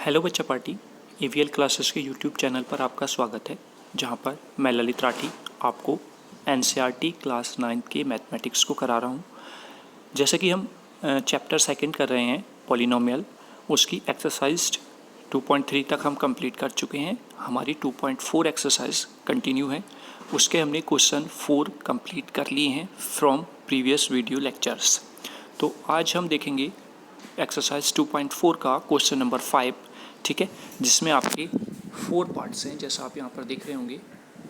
Hello बच्चा party AVL classes के YouTube channel पर आपका स्वागत है, जहां पर मैं ललित राठी आपको एनसीईआरटी क्लास 9 के मैथमेटिक्स को करा रहा हूं। जैसे कि हम चैप्टर सेकंड कर रहे हैं पॉलिनोमियल, उसकी एक्सरसाइज 2.3 तक हम कंप्लीट कर चुके हैं। हमारी 2.4 एक्सरसाइज कंटिन्यू है, उसके हमने क्वेश्चन 4 कंप्लीट कर लिए हैं फ्रॉम प्रीवियस वीडियो लेक्चर्स। तो आज हम देखेंगे एक्सरसाइज 2.4 का क्वेश्चन नंबर 5, ठीक है, जिसमें आपके 4 पार्ट्स हैं, जैसा आप यहाँ पर देख रहे होंगे,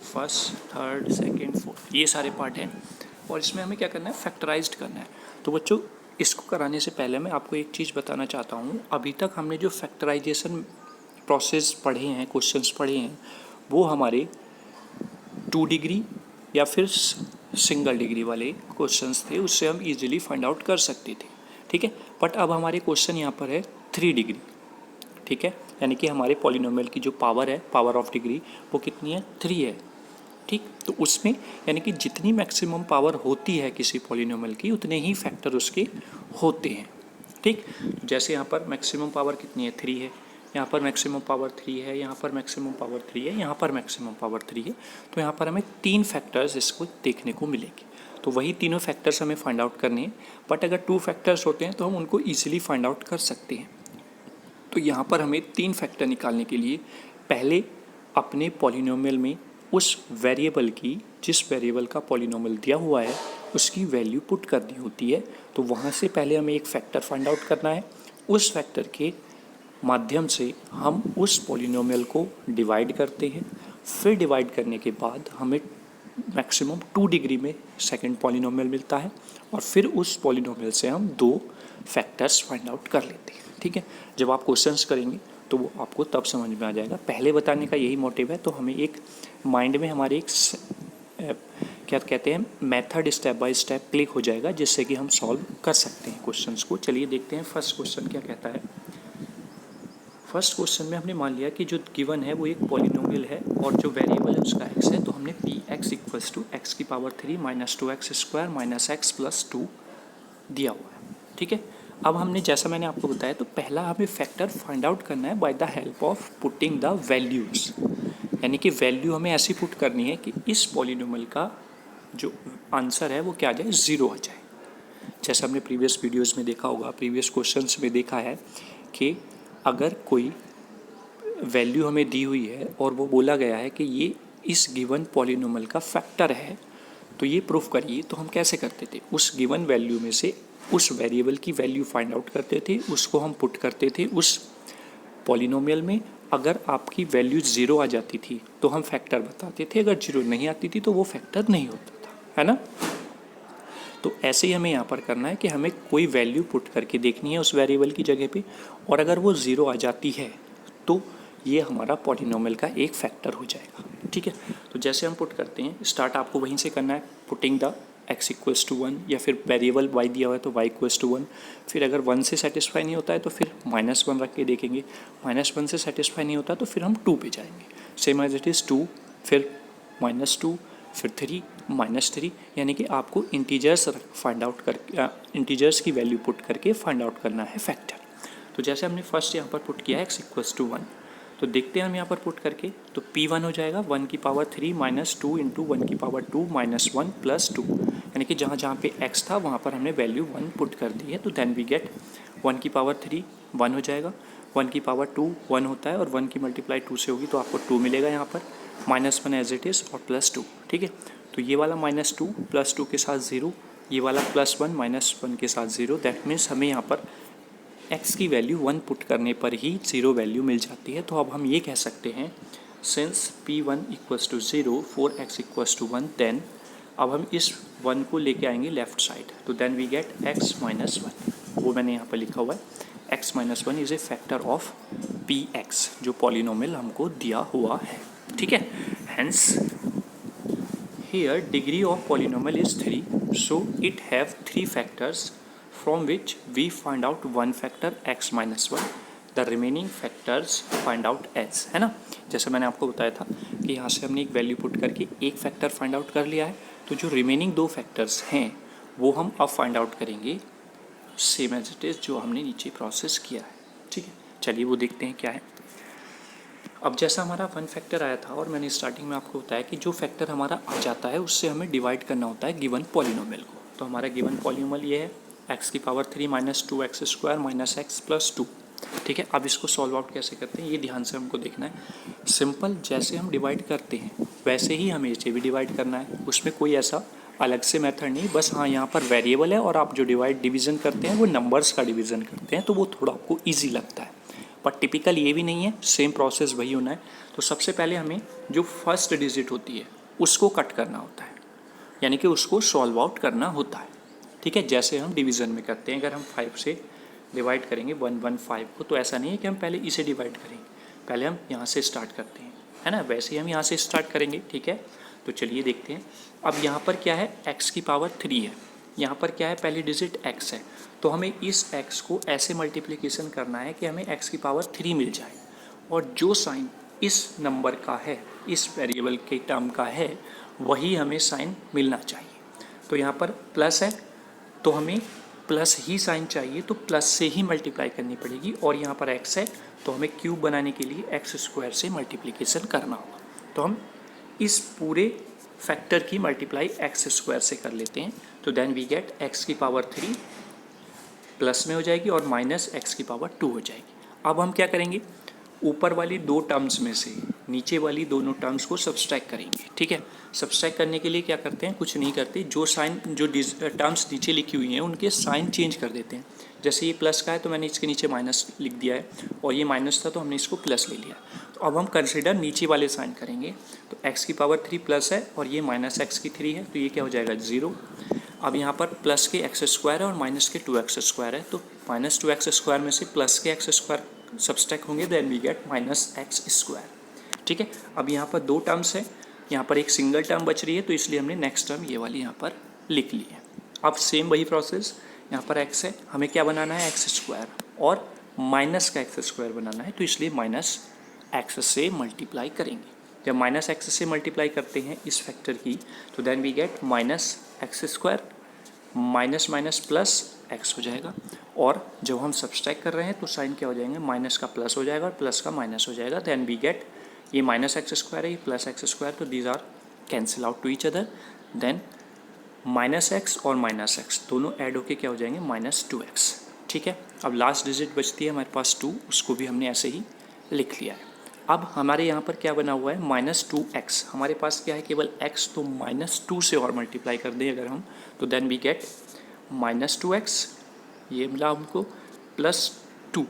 फर्स्ट, थर्ड, सेकंड, फोर्थ, ये सारे पार्ट हैं। और इसमें हमें क्या करना है, फैक्टराइज्ड करना है। तो बच्चों, इसको कराने से पहले मैं आपको एक चीज़ बताना चाहता हूँ। अभी तक हमने जो फैक्टराइजेशन प्रोसेस पढ़े हैं, क्वेश्चंस पढ़े हैं, वो हमारे 2 डिग्री या फिर सिंगल डिग्री वाले क्वेश्चंस थे, उससे हम इजीली फाइंड आउट कर सकते थे, ठीक है। बट अब हमारे क्वेश्चन यहाँ पर है 3 डिग्री, ठीक है, यानी कि हमारे पॉलिनोमियल की जो पावर है, पावर ऑफ डिग्री, वो कितनी है, 3 है, ठीक। तो उसमें यानी कि जितनी मैक्सिमम पावर होती है किसी पॉलिनोमियल की, उतने ही फैक्टर उसके होते हैं, ठीक। जैसे यहाँ पर मैक्सिमम पावर कितनी है, 3 है, यहाँ पर मैक्सिमम पावर 3 है, यहाँ पर मैक्सिमम पावर 3 है, यहाँ पर मैक्सिमम पावर 3 है। तो यहाँ पर हमें 3 फैक्टर्स इसको देखने को मिलेंगे। तो वही तीनों फैक्टर्स हमें फाइंड आउट करने हैं। बट अगर 2 फैक्टर्स होते हैं तो हम उनको ईजिली फाइंड आउट कर सकते हैं। तो यहाँ पर हमें 3 फैक्टर निकालने के लिए पहले अपने पॉलिनोमियल में उस वेरिएबल की, जिस वेरिएबल का पॉलिनोमियल दिया हुआ है, उसकी वैल्यू पुट करनी होती है। तो वहाँ से पहले हमें एक फैक्टर फाइंड आउट करना है। उस फैक्टर के माध्यम से हम उस पॉलिनोमियल को डिवाइड करते हैं। फिर डिवाइड करने के बाद हमें मैक्सिमम 2 डिग्री में सेकंड पॉलिनोमियल मिलता है, और फिर उस पॉलिनोमियल से हम 2 फैक्टर्स फाइंड आउट कर लेते हैं, ठीक है। जब आप क्वेश्चंस करेंगे तो वो आपको तब समझ में आ जाएगा। पहले बताने का यही मोटिव है। तो हमें एक माइंड में हमारे एक क्या कहते हैं, method step by step click हो जाएगा, जिससे कि हम सॉल्व कर सकते हैं क्वेश्चंस को। चलिए देखते हैं फर्स्ट क्वेश्चन क्या कहता है। फर्स्ट क्वेश्चन में हमने मान लिया कि जो गिवन है वो एक पॉलिनोमियल है, और जो वेरिएबल है उसका x है। तो हमने P x equals to X की power 3 minus 2x square minus X plus 2 दिया हुआ है, ठीक है। अब हमने, जैसा मैंने आपको बताया, तो पहला हमें फैक्टर फाइंड आउट करना है by the help of putting the values, यानी कि वैल्यू हमें ऐसी पुट करनी है कि इस पॉलिनोमियल का जो आंसर है वो क्या आ जाए, 0 आ जाए। जैसा हमने प्रीवियस वीडियोज़ में देखा होगा, प्रीवियस क्वेश्चंस में देखा है कि अगर कोई वैल्यू हमें दी हुई है और वो बोला गया है कि ये इस गिवन पॉलिनोमियल का फैक्टर है, तो ये प्रूफ करिए। तो हम कैसे करते थे, उस गिवन वैल्यू में से उस वेरिएबल की वैल्यू फाइंड आउट करते थे, उसको हम पुट करते थे उस पॉलिनोमियल में। अगर आपकी वैल्यू 0 आ जाती थी तो हम फैक्टर बताते थे, अगर 0 नहीं आती थी तो वो फैक्टर नहीं होता था, है ना। तो ऐसे ही हमें यहाँ पर करना है कि हमें कोई वैल्यू पुट करके देखनी है उस वेरिएबल की जगह पे, और अगर वो 0 आ जाती है तो ये हमारा पॉलिनोमियल का एक फैक्टर हो जाएगा, ठीक है। तो जैसे हम पुट करते हैं, स्टार्ट आपको वहीं से करना है, putting the x equals to 1, या फिर वेरिएबल y दिया हुआ है तो y इक्वल्स टू 1। फिर अगर 1 से सेटिस्फाई नहीं होता है तो फिर -1 रख के देखेंगे। -1 से सेटिस्फाई नहीं होता तो फिर हम 2 पे जाएंगे, सेम एज इट इज़ 2, फिर -2, फिर 3, -3, यानी कि आपको इंटीजर्स फाइंड आउट करके, इंटीजर्स की वैल्यू पुट करके फाइंड आउट करना है फैक्टर। तो जैसे हमने फर्स्ट यहाँ पर पुट किया है x इक्वल्स टू 1, तो देखते हैं हम यहाँ पर पुट करके, तो P1 हो जाएगा 1 की पावर 3 माइनस 2 इंटू 1 की पावर 2 माइनस 1 प्लस 2, यानी कि जहाँ जहाँ पे x था वहाँ पर हमने वैल्यू 1 पुट कर दी है। तो देन वी गेट 1 की पावर 3 1 हो जाएगा, 1 की पावर 2 1 होता है, और 1 की मल्टीप्लाई 2 से होगी तो आपको 2 मिलेगा यहाँ पर, -1 एज इट इज़ और +2, ठीक है। तो ये वाला -2 +2 के साथ 0, ये वाला +1 -1 के साथ 0। दैट मीन्स हमें यहाँ पर x की वैल्यू 1 पुट करने पर ही 0 वैल्यू मिल जाती है। तो अब हम ये कह सकते हैं, since P1 equals to 0 4 x equals to 1, then अब हम इस 1 को लेके आएंगे लेफ्ट साइड, तो then we get x minus 1, वो मैंने यहाँ पर लिखा हुआ है, x minus 1 is a factor of Px, जो पॉलिनोमियल हमको दिया हुआ है, ठीक है। Hence here degree of polynomial is 3, so it have 3 factors from which we find out one factor x minus 1, the remaining factors find out as, है ना। जैसे मैंने आपको बताया था कि यहाँ से हमने एक वैल्यू पुट करके एक फैक्टर फाइंड आउट कर लिया है, तो जो रिमेनिंग 2 फैक्टर्स हैं वो हम अब फाइंड आउट करेंगे, सेम एज इट इज़ जो हमने नीचे प्रोसेस किया है, ठीक है। चलिए वो देखते हैं क्या है। अब जैसा हमारा 1 फैक्टर आया था और मैंने स्टार्टिंग में आपको बताया कि जो फैक्टर हमारा आ जाता है उससे हमें डिवाइड करना होता है गिवन पॉलिनोमियल को। तो हमारा गिवन पॉलिनोमियल ये है x³ minus 2x² minus x plus 2। ठीक है, अब इसको सॉल्व आउट कैसे करते हैं ये ध्यान से हमको देखना है। सिंपल जैसे हम डिवाइड करते हैं वैसे ही हमें इसे भी डिवाइड करना है, उसमें कोई ऐसा अलग से मेथड नहीं। बस हाँ, यहाँ पर वेरिएबल है और आप जो डिवीज़न करते हैं वो नंबर्स का डिवीज़न करते हैं, तो वो थोड़ा आपको ईजी लगता है। पर टिपिकल ये भी नहीं है, सेम प्रोसेस वही होना है। तो सबसे पहले हमें जो फर्स्ट डिजिट होती है उसको कट करना होता है, यानी कि उसको सॉल्व आउट करना होता है। ठीक है, जैसे हम डिवीज़न में करते हैं, अगर हम 5 से डिवाइड करेंगे 115 को, तो ऐसा नहीं है कि हम पहले इसे डिवाइड करेंगे, पहले हम यहाँ से स्टार्ट करते हैं, है ना। वैसे ही हम यहाँ से स्टार्ट करेंगे। ठीक है, तो चलिए देखते हैं। अब यहाँ पर क्या है, x³ है, यहाँ पर क्या है, पहली डिजिट x है, तो हमें इस x को ऐसे मल्टीप्लिकेशन करना है कि हमें x³ मिल जाए, और जो साइन इस नंबर का है, इस वेरिएबल के टर्म का है, वही हमें साइन मिलना चाहिए। तो यहाँ पर प्लस है तो हमें प्लस ही साइन चाहिए, तो प्लस से ही मल्टीप्लाई करनी पड़ेगी, और यहाँ पर x है तो हमें क्यूब बनाने के लिए x² से मल्टीप्लिकेशन करना होगा। तो हम इस पूरे फैक्टर की मल्टीप्लाई x² से कर लेते हैं, तो then we gate x³ plus में हो जाएगी और माइनस x² हो जाएगी। अब हम क्या करेंगे, ऊपर वाली दो टर्म्स में से नीचे वाली दोनों टर्म्स को सब्सट्रैक्ट करेंगे। ठीक है, सब्सट्रैक्ट करने के लिए क्या करते हैं, कुछ नहीं करते, जो साइन जो टर्म्स नीचे लिखी हुई हैं उनके साइन चेंज कर देते हैं। जैसे ये प्लस का है तो मैंने इसके नीचे माइनस लिख दिया है, और ये माइनस था तो हमने इसको प्लस ले लिया। तो अब हम कंसिडर नीचे वाले साइन करेंगे, तो x³ प्लस है और ये माइनस x³ है, तो ये क्या हो जाएगा 0। अब यहाँ पर प्लस के x² है और माइनस के 2x² है, तो माइनस 2x² में से प्लस के x² सब्सट्रैक्ट होंगे, then we get minus x²। ठीक है, अब यहाँ पर दो टर्म्स है, यहाँ पर एक सिंगल टर्म बच रही है, तो इसलिए हमने नेक्स्ट टर्म ये वाली यहाँ पर लिख ली है। अब सेम वही प्रोसेस, यहाँ पर x है, हमें क्या बनाना है x² और माइनस का x² बनाना है, तो इसलिए माइनस x से मल्टीप्लाई करेंगे। जब माइनस x से मल्टीप्लाई करते हैं इस फैक्टर की, तो then we get minus x² minus minus plus x हो जाएगा, और जब हम सब्सट्रैक्ट कर रहे हैं तो साइन क्या हो जाएंगे, माइनस का प्लस हो जाएगा और प्लस का माइनस हो जाएगा। देन वी गेट, ये माइनस x² है, ये प्लस x², तो these are cancel out to each other. Then minus x और माइनस x दोनों ऐड होके क्या हो जाएंगे, माइनस 2x। ठीक है, अब लास्ट डिजिट बचती है हमारे पास 2, उसको भी हमने ऐसे ही लिख लिया है। अब हमारे यहाँ पर क्या बना हुआ है, माइनस 2x, हमारे पास क्या है, केवल x, तो माइनस 2 से और मल्टीप्लाई कर दें अगर हम, तो then we get minus 2x, ये मिला हमको, प्लस 2।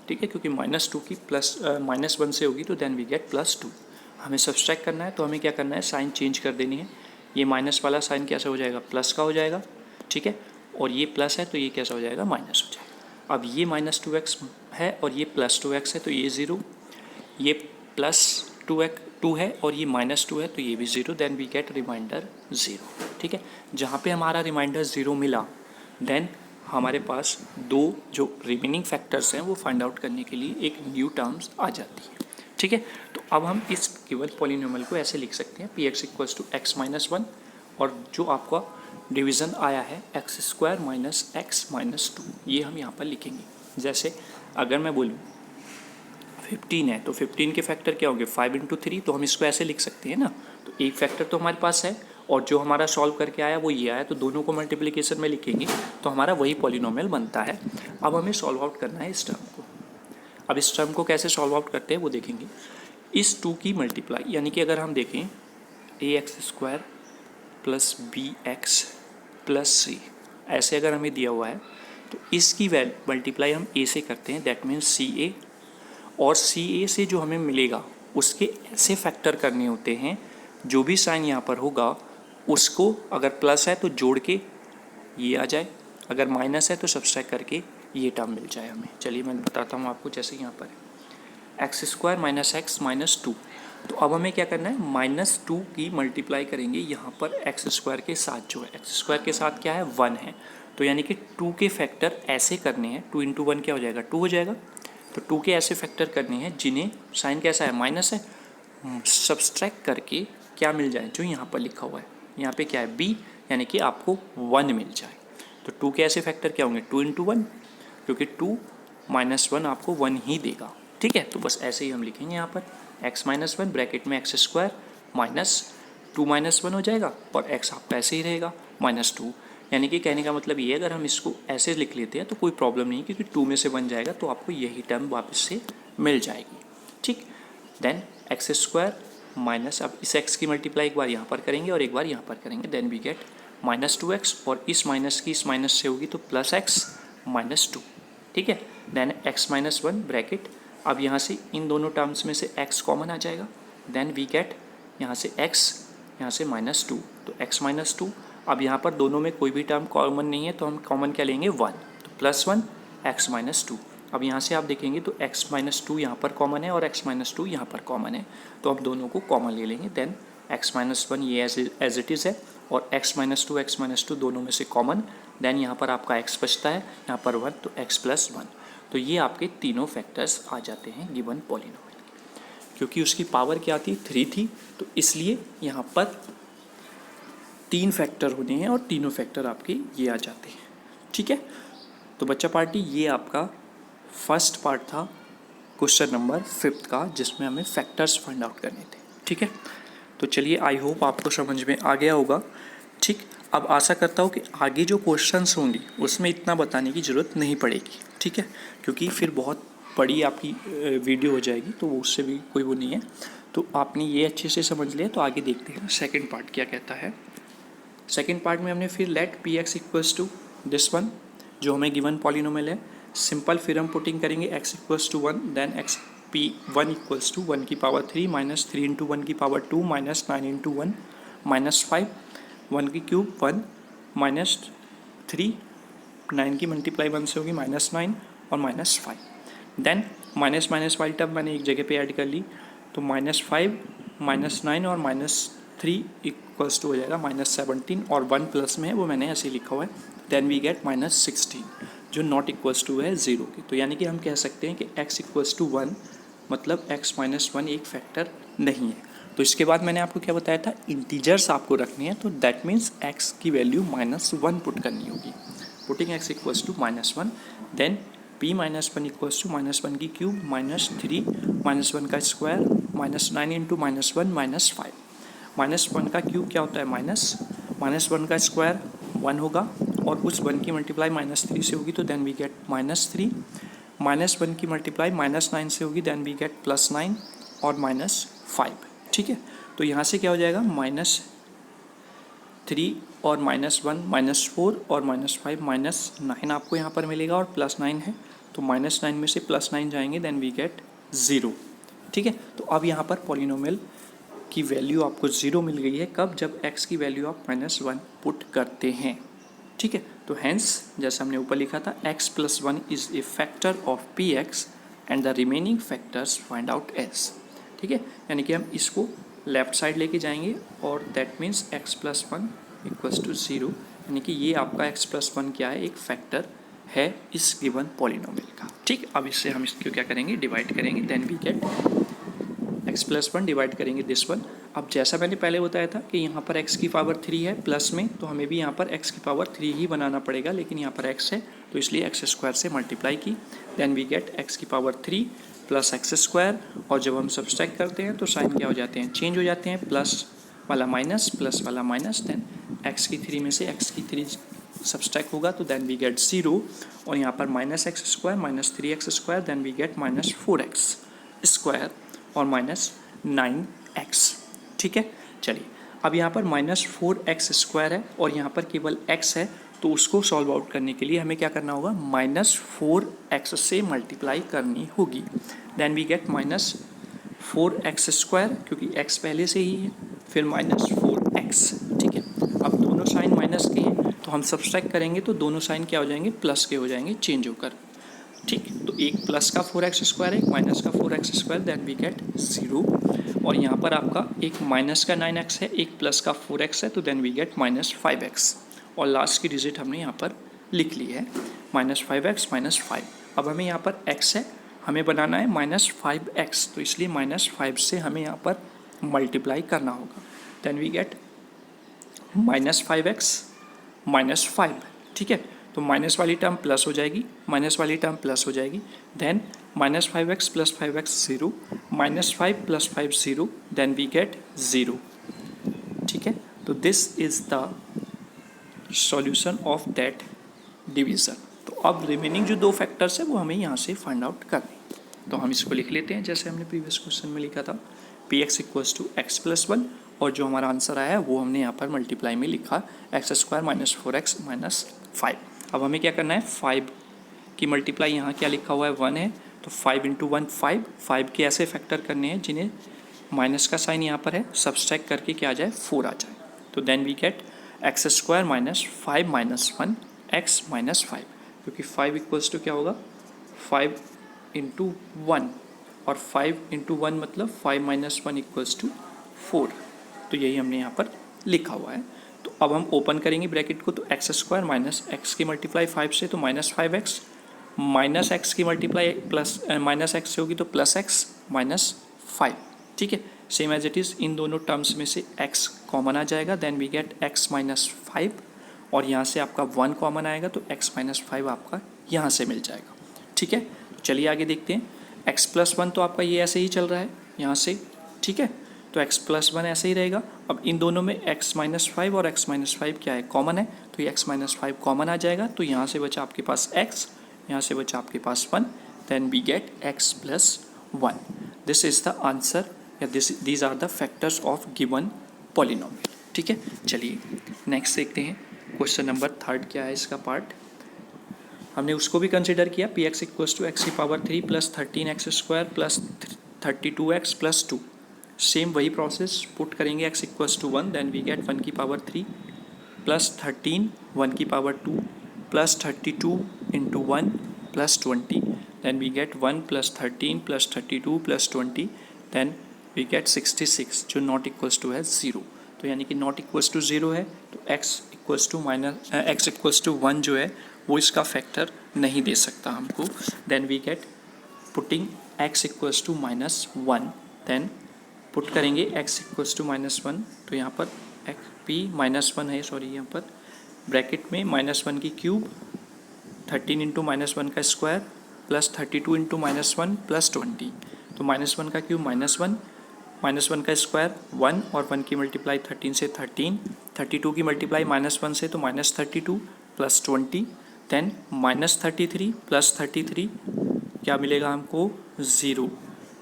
ठीक है, क्योंकि माइनस 2 की प्लस माइनस 1 से होगी, तो देन वी गेट प्लस 2। हमें सब्सट्रैक्ट करना है, तो हमें क्या करना है, साइन चेंज कर देनी है। ये माइनस वाला साइन कैसा हो जाएगा, प्लस का हो जाएगा। ठीक है, और ये प्लस है तो ये कैसा हो जाएगा, माइनस हो जाएगा। अब ये माइनस 2x है और ये प्लस 2x है, तो ये 0, ये प्लस 2 है और ये माइनस 2 है, तो ये भी 0। Then we get reminder 0। ठीक है, जहाँ पे हमारा रिमाइंडर 0 मिला, देन हमारे पास दो जो रिमेनिंग फैक्टर्स हैं वो फाइंड आउट करने के लिए एक न्यू टर्म्स आ जाती है। ठीक है, तो अब हम इस गिवन पॉलिनोमियल को ऐसे लिख सकते हैं, px = x - 1, और जो आपका डिवीज़न आया है x² - x - 2, ये हम यहाँ पर लिखेंगे। जैसे अगर मैं बोलूँ 15 है, तो 15 के फैक्टर क्या होंगे, 5 × 3, तो हम इसको ऐसे लिख सकते हैं ना। तो एक फैक्टर तो हमारे पास है, और जो हमारा सॉल्व करके आया वो ये आया, तो दोनों को मल्टीप्लिकेशन में लिखेंगे तो हमारा वही पॉलिनोमियल बनता है। अब हमें सॉल्व आउट करना है इस टर्म को। अब इस टर्म को कैसे सॉल्व आउट करते हैं वो देखेंगे। इस 2 की मल्टीप्लाई, यानी कि अगर हम देखें ax² + bx + c, ऐसे अगर हमें दिया हुआ है तो इसकी मल्टीप्लाई हम a से करते हैं, दैट मीन्स ca, और ca से जो हमें मिलेगा उसके ऐसे फैक्टर करने होते हैं, जो भी साइन यहाँ पर होगा उसको अगर प्लस है तो जोड़ के ये आ जाए, अगर माइनस है तो सब्सट्रैक्ट करके ये टर्म मिल जाए हमें। चलिए मैं बताता हूँ आपको, जैसे यहाँ पर x² - x - 2, तो अब हमें क्या करना है, -2 की मल्टीप्लाई करेंगे यहाँ पर x² के साथ, जो है x² के साथ क्या है, 1 है, तो यानी कि 2 के फैक्टर ऐसे करने हैं, 2 × 1 क्या हो जाएगा, 2 हो जाएगा। तो 2 के ऐसे फैक्टर करने हैं जिन्हें साइन कैसा है, माइनस है, सब्सट्रैक्ट करके क्या मिल जाए, जो यहाँ पर लिखा हुआ है, यहाँ पे क्या है b, यानी कि आपको 1 मिल जाए। तो 2 के ऐसे फैक्टर क्या होंगे, 2 × 1, क्योंकि 2 -1 आपको 1 ही देगा। ठीक है, तो बस ऐसे ही हम लिखेंगे यहाँ पर x माइनस 1 ब्रैकेट में x स्क्वायर माइनस 2 माइनस 1 हो जाएगा और x आपका ऐसे ही रहेगा -2। यानी कि कहने का मतलब ये है, अगर हम इसको ऐसे लिख लेते हैं तो कोई प्रॉब्लम नहीं, क्योंकि 2 में से 1 जाएगा तो आपको यही टर्म वापस से मिल जाएगी। ठीक, देन एक्स स्क्वायर माइनस, अब इस x की मल्टीप्लाई एक बार यहाँ पर करेंगे और एक बार यहाँ पर करेंगे, देन वी गेट -2x और इस माइनस की इस माइनस से होगी तो +x -2। ठीक है, देन x माइनस 1 ब्रैकेट, अब यहाँ से इन दोनों टर्म्स में से x कॉमन आ जाएगा, देन वी गेट यहाँ से x, यहाँ से -2 तो x -2। अब यहाँ पर दोनों में कोई भी टर्म कॉमन नहीं है तो हम कॉमन क्या लेंगे 1, तो +1 x -2। अब यहाँ से आप देखेंगे तो x -2 यहाँ पर कॉमन है और x -2 यहाँ पर कॉमन है, तो अब दोनों को कॉमन ले लेंगे, देन x -1 ये एज इट इज़ है और x -2 दोनों में से कॉमन, देन यहाँ पर आपका x बचता है, यहाँ पर 1 तो x +1। तो ये आपके तीनों फैक्टर्स आ जाते हैं गिवन पॉलिनोमियल। क्योंकि उसकी पावर क्या थी 3 थी, तो इसलिए यहाँ पर 3 फैक्टर होने हैं और तीनों फैक्टर आपके ये आ जाते हैं। ठीक है, तो बच्चा पार्टी ये आपका फर्स्ट पार्ट था क्वेश्चन नंबर 5 का, जिसमें हमें फैक्टर्स फाइंड आउट करने थे। ठीक है, तो चलिए आई होप आपको समझ में आ गया होगा। ठीक, अब आशा करता हूँ कि आगे जो क्वेश्चंस होंगे उसमें इतना बताने की ज़रूरत नहीं पड़ेगी। ठीक है, क्योंकि फिर बहुत बड़ी आपकी वीडियो हो जाएगी, तो उससे भी कोई वो नहीं है। तो आपने ये अच्छे से समझ लिया, तो आगे देखते हैं सेकेंड पार्ट क्या कहता है। सेकेंड पार्ट में हमने फिर let P x equals to this one, जो हमें गिवन पॉलिनोमियल है, सिंपल फिर हम पुटिंग करेंगे x equals to 1, then x p1 equals to 1 की पावर 3 माइनस 3 इंटू 1 की पावर 2 माइनस 9 इंटू 1 -5, 1 की क्यूब 1 -3, 9 की मल्टीप्लाई 1 से होगी -9 और -5। देन माइनस वाली टर्म मैंने एक जगह पे ऐड कर ली, तो -5 -9 और -3 इक्वल्स टू हो जाएगा -17 और 1 प्लस में है वो मैंने ऐसे लिखा हुआ है, देन वी गेट -16 जो नॉट इक्वल्स टू है 0 की। तो यानी कि हम कह सकते हैं कि x इक्वल्स टू 1 मतलब x -1 एक फैक्टर नहीं है। तो इसके बाद मैंने आपको क्या बताया था, इंटीजर्स आपको रखने हैं, तो दैट मीन्स x की वैल्यू -1 पुट करनी होगी। Putting x equals to -1, then p -1 equals to -1 की क्यूब -3 -1 का स्क्वायर -9 इंटू -1 -5। -1 का क्यूब क्या होता है -1 का स्क्वायर 1 होगा और उस 1 की मल्टीप्लाई -3 से होगी, तो देन वी गेट -3, -1 की मल्टीप्लाई -9 से होगी, देन वी गेट +9 और -5। ठीक है, तो यहाँ से क्या हो जाएगा -3 और -1 -4 और -5 -9 आपको यहाँ पर मिलेगा और +9 है, तो -9 में से +9 जाएंगे, देन वी गेट 0। ठीक है, तो अब यहाँ पर पॉलिनोमियल की वैल्यू आपको 0 मिल गई है, कब, जब x की वैल्यू आप -1 पुट करते हैं। ठीक है, तो हैंस जैसा हमने ऊपर लिखा था x + 1 is a factor of px and the remaining factors find out S. ठीक है, यानी कि हम इसको लेफ्ट साइड लेके जाएंगे और that means x + 1 equals to 0, यानी कि ये आपका x + 1 क्या है, एक फैक्टर है इस गिवन पॉलिनोमियल का। ठीक, अब इससे हम इसको क्या करेंगे, डिवाइड करेंगे, then we get x + 1 divide करेंगे दिस वन। अब जैसा मैंने पहले बताया था कि यहाँ पर x की पावर 3 है प्लस में, तो हमें भी यहाँ पर x की पावर 3 ही बनाना पड़ेगा, लेकिन यहाँ पर x है तो इसलिए x स्क्वायर से मल्टीप्लाई की, देन वी गेट x की पावर 3 प्लस x स्क्वायर, और जब हम सब्सट्रैक्ट करते हैं तो साइन क्या हो जाते हैं, चेंज हो जाते हैं, प्लस वाला माइनस, प्लस वाला माइनस, देन x की 3 में से x की 3 सब्सट्रैक्ट होगा, तो देन वी गेट 0 और यहाँ पर -x square -3x square, then we get -4x square और -9x। ठीक है, चलिए अब यहाँ पर -4x स्क्वायर है और यहाँ पर केवल x है, तो उसको सॉल्व आउट करने के लिए हमें क्या करना होगा, -4x से मल्टीप्लाई करनी होगी, then we get -4x square, क्योंकि x पहले से ही है, फिर -4x। ठीक है, अब दोनों साइन माइनस के हैं तो हम सब्सट्रैक्ट करेंगे तो दोनों साइन क्या हो जाएंगे, प्लस के हो जाएंगे चेंज होकर। ठीक, तो एक प्लस का 4x स्क्वायर है, एक माइनस का 4x square, then we get 0, और यहाँ पर आपका एक माइनस का 9x है, एक प्लस का 4x है, तो देन वी गेट -5x, और लास्ट की डिजिट हमने यहाँ पर लिख ली है -5x -5। अब हमें यहाँ पर x है, हमें बनाना है -5x, तो इसलिए -5 से हमें यहाँ पर मल्टीप्लाई करना होगा, देन वी गेट -5x -5। ठीक है, तो माइनस वाली टर्म प्लस हो जाएगी, माइनस वाली टर्म प्लस हो जाएगी, then -5x + 5x 0, -5 + 5 0, then we get 0। ठीक है, तो this is the solution of that division. तो अब रिमेनिंग जो 2 फैक्टर्स है वो हमें यहाँ से फाइंड आउट करने। तो हम इसको लिख लेते हैं जैसे हमने प्रीवियस क्वेश्चन में लिखा था, px = x + 1, और जो हमारा आंसर आया है वो हमने यहाँ पर मल्टीप्लाई में लिखा x² - 4x - 5। अब हमें क्या करना है, 5 की मल्टीप्लाई यहाँ क्या लिखा हुआ है, 1 है, तो 5 × 1 5, 5 के ऐसे फैक्टर करने हैं जिन्हें माइनस का साइन यहाँ पर है, सब्सट्रैक्ट करके क्या आ जाए, 4 आ जाए। तो then we gate x² - 5 - 1 x - 5, क्योंकि 5 = क्या होगा, 5 × 1, और 5 × 1 मतलब 5 - 1 = 4। तो यही हमने यहाँ पर लिखा हुआ है। तो अब हम ओपन करेंगे ब्रैकेट को, तो x² - x की मल्टीप्लाई 5 से तो -5x, माइनस एक्स की मल्टीप्लाई प्लस -x से होगी तो +x - 5। ठीक है, same as it is in दोनों टर्म्स में से x कॉमन आ जाएगा, देन वी गेट x - 5, और यहाँ से आपका 1 कॉमन आएगा तो x - 5 आपका यहाँ से मिल जाएगा। ठीक है, चलिए आगे देखते हैं। x + 1 तो आपका ये ऐसे ही चल रहा है यहाँ से, ठीक है, तो x + 1 ऐसे ही रहेगा। अब इन दोनों में x - 5 और x - 5 क्या है, कॉमन है, तो ये x - 5 कॉमन आ जाएगा, तो यहाँ से बचा आपके पास x, यहाँ से बचा आपके पास 1, then we get x + 1। This is the answer, या these are the factors of given polynomial. ठीक है, चलिए नेक्स्ट देखते हैं। क्वेश्चन नंबर 3 क्या है इसका पार्ट, हमने उसको भी कंसिडर किया, px = x³ + 13x² + 32x + 2। Same वही प्रोसेस पुट करेंगे, x = 1, then we gate 1³ + 13 1² + 32 × 1 + 20, then we get 1 + 13 + 32 + 20, then we get 66, जो नॉट इक्वल टू है 0। तो यानी कि नॉट इक्वल टू 0 है, तो x = 1 जो है वो इसका फैक्टर नहीं दे सकता हमको। Then we get putting x = -1, then put करेंगे x = -1, तो यहाँ पर p -1 है, सॉरी यहाँ पर ब्रैकेट में -1 की क्यूब, 13 × -1 का स्क्वायर + 32 × -1 + 20, तो -1 का क्यूब -1, -1 का स्क्वायर 1, और 1 की मल्टीप्लाई 13 से 13, 32 की मल्टीप्लाई -1 से तो -32 + 20, देन -33 + 33 क्या मिलेगा हमको, 0।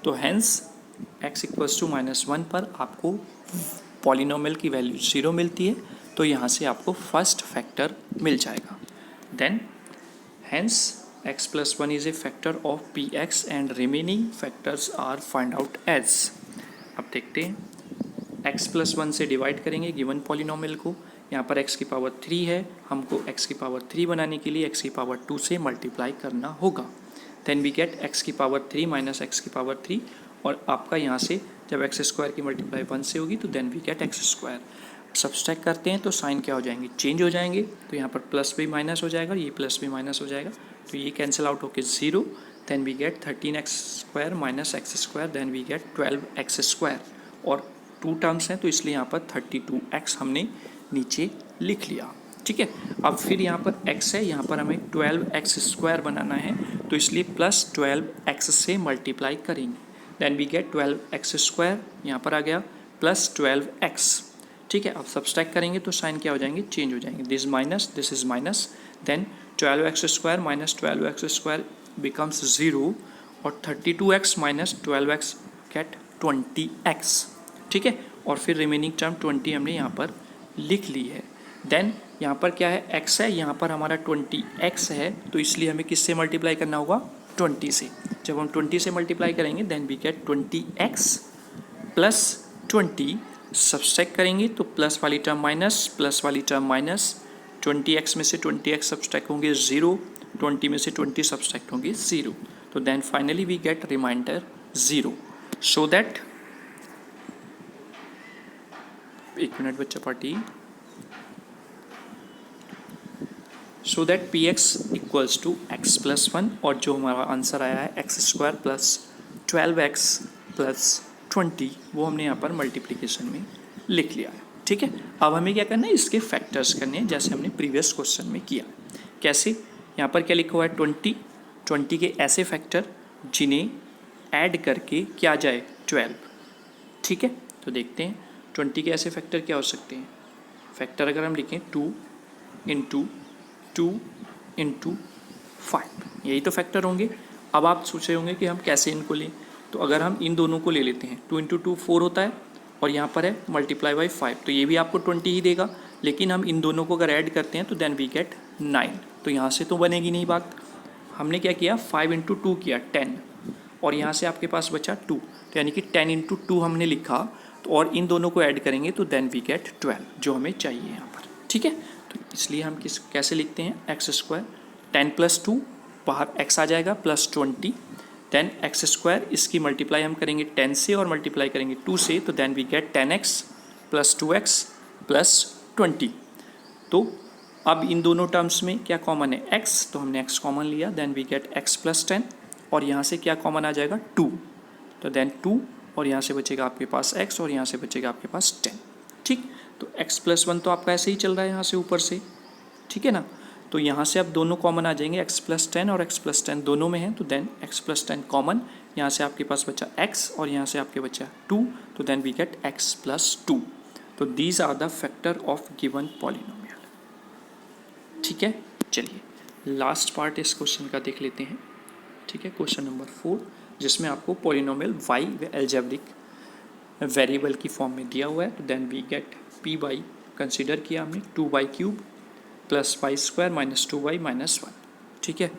तो हैंस x = -1 पर आपको पॉलिनोमियल की वैल्यू 0 मिलती है, तो यहाँ से आपको फर्स्ट फैक्टर मिल जाएगा। Then hence x + 1 is a factor of px and remaining factors are find out as. अब देखते हैं, x + 1 से डिवाइड करेंगे गिवन पॉलिनोमियल को, यहाँ पर x³ है, हमको x³ बनाने के लिए x² से मल्टीप्लाई करना होगा। Then we gate x³ - x³, और आपका यहाँ से जब x² की मल्टीप्लाई 1 से होगी तो then we gate x²। Subtract करते हैं तो साइन क्या हो जाएंगे, चेंज हो जाएंगे, तो यहाँ पर प्लस भी माइनस हो जाएगा, ये प्लस भी माइनस हो जाएगा, तो ये कैंसिल आउट होकर 0। Then we get 13x² - x², then we get 12x², और 2 टर्म्स हैं तो इसलिए यहाँ पर 32x हमने नीचे लिख लिया। ठीक है, अब फिर यहाँ पर x है, यहाँ पर हमें 12x² बनाना है, तो इसलिए +12x से मल्टीप्लाई करेंगे, देन वी गेट 12x², यहाँ पर आ गया +12x। ठीक है, अब सब्सट्रैक्ट करेंगे तो साइन क्या हो जाएंगे, चेंज हो जाएंगे, this minus this is minus, then 12x² - 12x² becomes 0, और 32x - 12x गेट 20x। ठीक है, और फिर रिमेनिंग टर्म 20 हमने यहाँ पर लिख ली है। देन यहाँ पर क्या है, x है, यहाँ पर हमारा 20x है, तो इसलिए हमें किससे मल्टीप्लाई करना होगा, 20 से। जब हम 20 से मल्टीप्लाई करेंगे then we gate 20x + 20, subtract करेंगे तो प्लस वाली टर्म माइनस, प्लस वाली टर्म माइनस, 20x में से 20x सब्सट्रैक्ट होंगे 0, 20 में से 20 सब्सट्रैक्ट होंगे 0, तो then finally we get reminder 0। So that, एक मिनट बच्चा party, so that px = x + 1, और जो हमारा आंसर आया है x² + 12x + 20, वो हमने यहाँ पर मल्टीप्लिकेशन में लिख लिया है। ठीक है, अब हमें क्या करना है, इसके फैक्टर्स करने हैं, जैसे हमने प्रीवियस क्वेश्चन में किया। कैसे, यहाँ पर क्या लिखा हुआ है 20 के ऐसे फैक्टर जिन्हें ऐड करके क्या जाए 12। ठीक है, तो देखते हैं 20 के ऐसे फैक्टर क्या हो सकते हैं। फैक्टर अगर हम लिखें 2 इंटू 2 इंटू 5, यही तो फैक्टर होंगे। अब आप सोच रहे होंगे कि हम कैसे इनको लें, तो अगर हम इन दोनों को ले लेते हैं 2 इंटू 2 4 होता है और यहाँ पर है मल्टीप्लाई बाई 5, तो ये भी आपको 20 ही देगा। लेकिन हम इन दोनों को अगर ऐड करते हैं तो देन वी गेट 9। तो यहाँ से तो बनेगी नहीं बात। हमने क्या किया 5 इंटू 2 किया 10 और यहाँ से आपके पास बचा 2, तो यानी कि 10 इंटू 2 हमने लिखा, तो और इन दोनों को ऐड करेंगे तो देन वी गेट 12 जो हमें चाहिए यहाँ पर। ठीक है, तो इसलिए हम कैसे लिखते हैं एक्स स्क्वायर 10 प्लस 2, बाहर x आ जाएगा प्लस 20, देन एक्स स्क्वायर इसकी मल्टीप्लाई हम करेंगे 10 से और मल्टीप्लाई करेंगे 2 से, तो then we get 10x plus 2x plus 20। तो अब इन दोनों टर्म्स में क्या कॉमन है x, तो हमने x कॉमन लिया, then we get x plus 10 और यहाँ से क्या कॉमन आ जाएगा 2, तो देन 2 और यहाँ से बचेगा आपके पास x और यहाँ से बचेगा आपके पास 10। ठीक, तो x प्लस 1 तो आपका ऐसे ही चल रहा है यहाँ से ऊपर से, ठीक है ना। तो यहाँ से अब दोनों कॉमन आ जाएंगे, x प्लस 10 और x प्लस 10 दोनों में हैं, तो देन x प्लस 10 कॉमन, यहाँ से आपके पास बचा x और यहाँ से आपके बचा 2, तो then we get x plus 2। तो these are the factor of given polynomial. ठीक है, चलिए लास्ट पार्ट इस क्वेश्चन का देख लेते हैं। ठीक है, क्वेश्चन नंबर 4, जिसमें आपको पॉलिनोमियल y व एल्जेब्रिक वेरिएबल की फॉर्म में दिया हुआ है, तो then we get P by, consider किया हमने 2y cube plus y square minus 2y minus 1। ठीक है,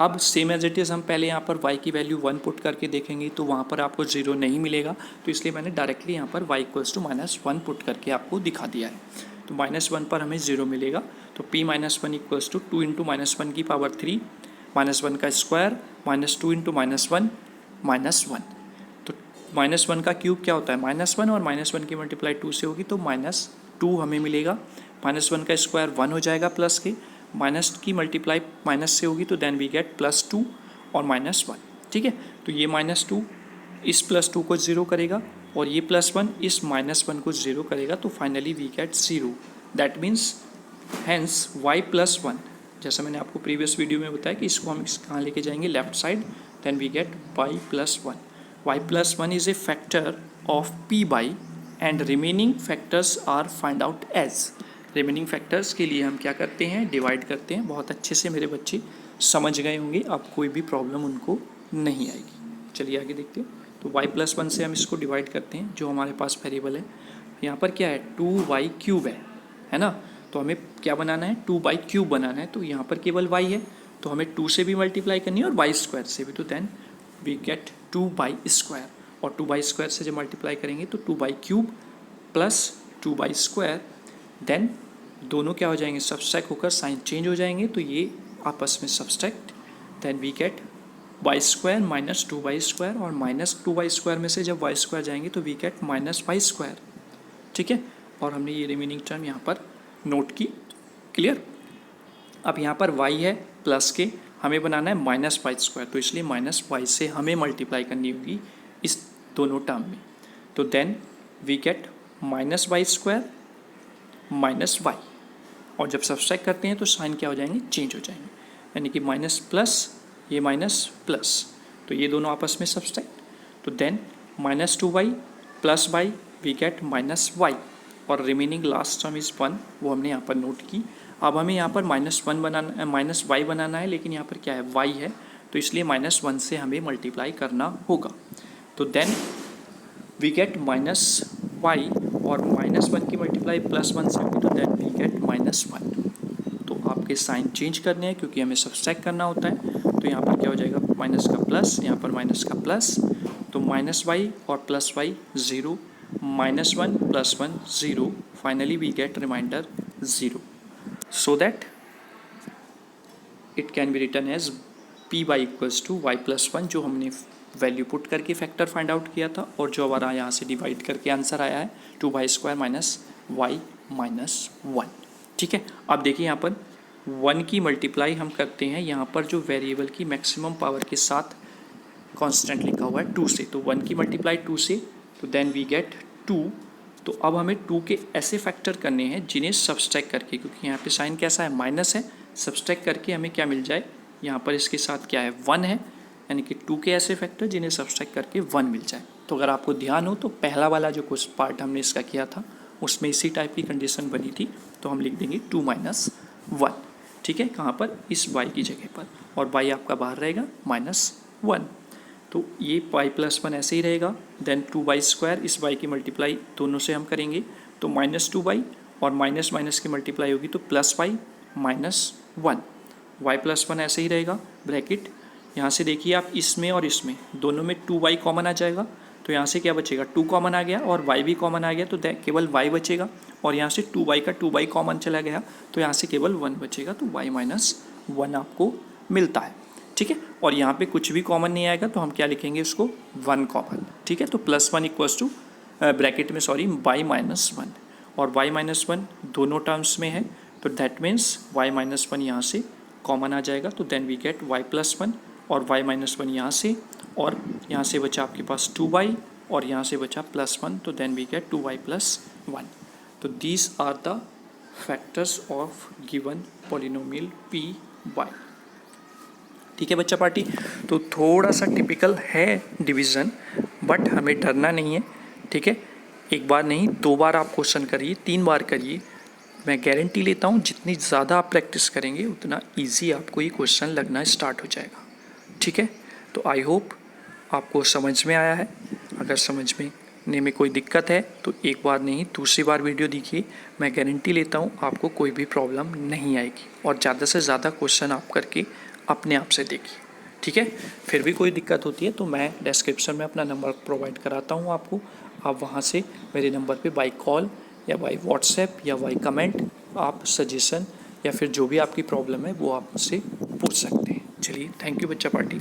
अब सेम एज इट इज़ हम पहले यहाँ पर y की वैल्यू 1 पुट करके देखेंगे, तो वहाँ पर आपको 0 नहीं मिलेगा, तो इसलिए मैंने डायरेक्टली यहाँ पर y equals to minus 1 put करके आपको दिखा दिया है। तो माइनस 1 पर हमें 0 मिलेगा, तो p minus 1 equals to 2 into minus 1 की पावर 3 माइनस 1 का square minus 2 into minus 1 minus 1। तो माइनस 1 का क्यूब क्या होता है माइनस 1, और माइनस 1 की मल्टीप्लाई 2 से होगी तो माइनस 2 हमें मिलेगा। माइनस 1 का स्क्वायर 1 हो जाएगा प्लस के, माइनस की मल्टीप्लाई माइनस से होगी तो देन वी गेट प्लस 2 और माइनस 1। ठीक है, तो ये माइनस 2 इस प्लस 2 को 0 करेगा और ये प्लस 1 इस माइनस 1 को 0 करेगा, तो finally we get 0। That means hence y plus 1, जैसा मैंने आपको प्रीवियस वीडियो में बताया कि इसको हम कहाँ लेके जाएंगे left side, then we get y plus 1। y plus 1 is a factor of p by and remaining factors are find out as. Remaining factors के लिए हम क्या करते हैं डिवाइड करते हैं। बहुत अच्छे से मेरे बच्चे समझ गए होंगे, अब कोई भी प्रॉब्लम उनको नहीं आएगी। चलिए आगे देखते हैं। तो y प्लस 1 से हम इसको डिवाइड करते हैं, जो हमारे पास वेरिएबल है यहाँ पर क्या है 2y क्यूब है ना, तो हमें क्या बनाना है 2y क्यूब बनाना है, तो यहाँ पर केवल y है तो हमें 2 से भी मल्टीप्लाई करनी है और y स्क्वायर से भी, तो then we gate 2y square, और 2y स्क्वायर से जब मल्टीप्लाई करेंगे तो 2y cube plus 2y square, then दोनों क्या हो जाएंगे सब्सट्रैक्ट होकर साइन चेंज हो जाएंगे, तो ये आपस में subtract, then we get y square minus 2y square, और माइनस 2y स्क्वायर में से जब y स्क्वायर जाएंगे तो we get minus y square. ठीक है, और हमने ये रिमेनिंग टर्म यहाँ पर नोट की। क्लियर। अब यहाँ पर y है प्लस के, हमें बनाना है माइनस वाई स्क्वायर, तो इसलिए माइनस वाई से हमें मल्टीप्लाई करनी होगी इस दोनों टर्म में, तो then we get minus y square minus y, और जब सब्सट्रैक्ट करते हैं तो साइन क्या हो जाएंगे चेंज हो जाएंगे, यानी कि माइनस प्लस ये माइनस प्लस, तो ये दोनों आपस में सब्सट्रैक्ट, तो then minus 2y plus y we get minus y, और रिमेनिंग लास्ट टर्म इज़ 1, वो हमने यहाँ पर नोट की। अब हमें यहाँ पर -1 बनाना माइनस वाई बनाना है, लेकिन यहाँ पर क्या है y है, तो इसलिए -1 से हमें मल्टीप्लाई करना होगा, तो then we get minus y, और -1 की मल्टीप्लाई +1 से होगी, तो देन वी गेट -1। तो आपके साइन चेंज करने हैं क्योंकि हमें सब्सट्रैक्ट करना होता है, तो यहाँ पर क्या हो जाएगा माइनस का प्लस, यहाँ पर माइनस का प्लस, तो माइनस वाई और plus y 0, -1 + 1 0, finally we get reminder 0, so that it can be written as p y equals to y + 1, जो हमने वैल्यू पुट करके फैक्टर फाइंड आउट किया था, और जो हमारा यहाँ से डिवाइड करके आंसर आया है 2y² - y - 1। ठीक है, अब देखिए यहाँ पर 1 की मल्टीप्लाई हम करते हैं यहाँ पर जो वेरिएबल की मैक्सिमम पावर के साथ कांस्टेंट लिखा हुआ है 2 से, तो 1 की मल्टीप्लाई 2 से, तो देन वी गेट 2। तो अब हमें 2 के ऐसे फैक्टर करने हैं जिन्हें सब्सट्रैक्ट करके, क्योंकि यहाँ पे साइन कैसा है माइनस है, सब्सट्रैक्ट करके हमें क्या मिल जाए, यहाँ पर इसके साथ क्या है 1 है, यानी कि 2 के ऐसे फैक्टर जिन्हें सब्सट्रैक्ट करके 1 मिल जाए। तो अगर आपको ध्यान हो तो पहला वाला जो कुछ पार्ट हमने इसका किया था उसमें इसी टाइप की कंडीशन बनी थी, तो हम लिख देंगे 2 - 1, ठीक है, कहाँ पर, इस y की जगह पर, और y आपका बाहर रहेगा -1। तो ये y + 1 ऐसे ही रहेगा। देन 2y², इस y की मल्टीप्लाई दोनों से हम करेंगे तो -2y, और माइनस माइनस की मल्टीप्लाई होगी तो +y -1, y + 1 ऐसे ही रहेगा ब्रैकेट। यहाँ से देखिए आप इसमें और इसमें दोनों में 2y कॉमन आ जाएगा, तो यहाँ से क्या बचेगा, 2 कॉमन आ गया और y भी कॉमन आ गया, तो केवल y बचेगा, और यहाँ से 2y का 2y कॉमन चला गया तो यहाँ से केवल 1 बचेगा, तो y - 1 आपको मिलता है, ठीक है। और यहाँ पे कुछ भी कॉमन नहीं आएगा तो हम क्या लिखेंगे उसको 1 कॉमन, ठीक है। तो +1 = ब्रैकेट में y -1, और y -1 दोनों टर्म्स में है, तो दैट मीन्स y -1 यहाँ से कॉमन आ जाएगा, तो देन वी गेट y + 1, और y -1 यहाँ से, और यहाँ से बचा आपके पास 2y, और यहाँ से बचा +1, तो देन वी गेट 2y + 1। तो these are the factors of given polynomial p y, ठीक है बच्चा पार्टी। तो थोड़ा सा टिपिकल है डिवीज़न, बट हमें डरना नहीं है, ठीक है। एक बार नहीं 2 बार आप क्वेश्चन करिए, 3 बार करिए, मैं गारंटी लेता हूँ जितनी ज़्यादा आप प्रैक्टिस करेंगे उतना इजी आपको ये क्वेश्चन लगना स्टार्ट हो जाएगा, ठीक है। तो आई होप आपको समझ में आया है। अगर समझने में कोई दिक्कत है तो एक बार नहीं दूसरी बार वीडियो देखिए, मैं गारंटी लेता हूँ आपको कोई भी प्रॉब्लम नहीं आएगी, और ज़्यादा से ज़्यादा क्वेश्चन आप करके अपने आप से देखिए, ठीक है। फिर भी कोई दिक्कत होती है तो मैं डिस्क्रिप्शन में अपना नंबर प्रोवाइड कराता हूँ आपको, आप वहाँ से मेरे नंबर पे बाय कॉल या बाय व्हाट्सएप या बाय कमेंट आप सजेशन या फिर जो भी आपकी प्रॉब्लम है वो आप मुझसे पूछ सकते हैं। चलिए, थैंक यू बच्चा पार्टी।